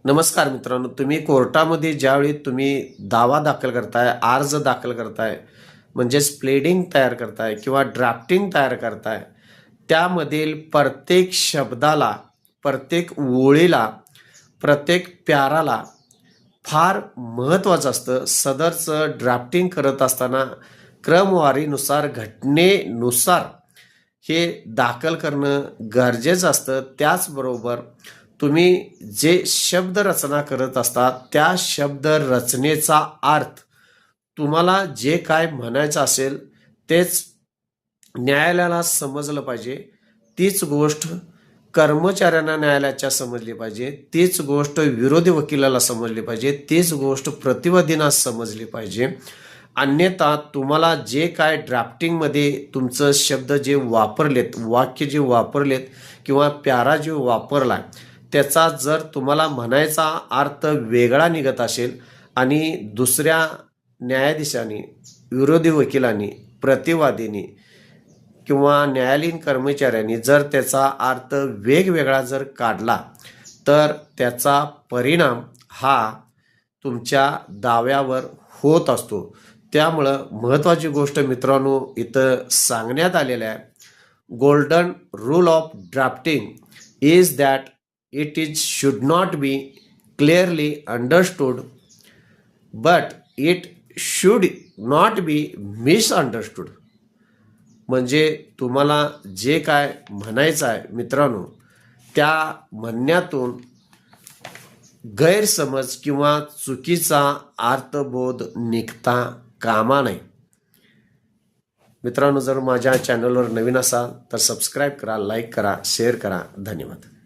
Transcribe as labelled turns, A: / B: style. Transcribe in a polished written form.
A: नमस्कार मित्रांनो, तुम्ही कोर्टामध्ये ज्यावेळी तुम्ही दावा दाखल करताय, अर्ज दाखल करताय, म्हणजेच प्लेडिंग तयार करताय किंवा ड्राफ्टिंग तयार करताय, त्यामधील प्रत्येक शब्दाला, प्रत्येक ओळीला, प्रत्येक प्याराला फार महत्त्वाचं असतं. सदरचं ड्राफ्टिंग करत असताना क्रमवारीनुसार, घटनेनुसार हे दाखल करणं गरजेचं असतं. त्याचबरोबर तुम्ही जे शब्द रचना करत असता त्या शब्द रचनेचा अर्थ तुम्हाला जे काय म्हणायचं असेल तेच न्यायालयाला समजलं पाहिजे. तीच गोष्ट कर्मचाऱ्यांना न्यायालयाच्या समजली पाहिजे, तीच गोष्ट विरोधी वकिलाला समजली पाहिजे, तीच गोष्ट प्रतिवादींना समजली पाहिजे. अन्यथा तुम्हाला जे काय ड्राफ्टिंगमध्ये तुमचं शब्द जे वापरलेत, वाक्य जे वापरलेत किंवा प्यारा जे वापरला, त्याचा जर तुम्हाला म्हणायचा अर्थ वेगळा निघत असेल आणि दुसऱ्या न्यायाधीशांनी, विरोधी वकिलांनी, प्रतिवादींनी किंवा न्यायालयीन कर्मचाऱ्यांनी जर त्याचा अर्थ वेगवेगळा जर काढला तर त्याचा परिणाम हा तुमच्या दाव्यावर होत असतो. त्यामुळं महत्त्वाची गोष्ट मित्रांनो इथं सांगण्यात आलेलं आहे, golden rule of drafting is that it should not be clearly understood, but it should not be misunderstood. म्हणजे तुम्हाला जे काय म्हणायचं आहे मित्रांनो, त्या म्हणण्यातून गैरसमज किंवा चुकीचा अर्थबोध निघता कामा नये. मित्रांनो, जर माझ्या चॅनलवर नवीन असाल तर सबस्क्राईब करा, लाईक करा, शेअर करा. धन्यवाद.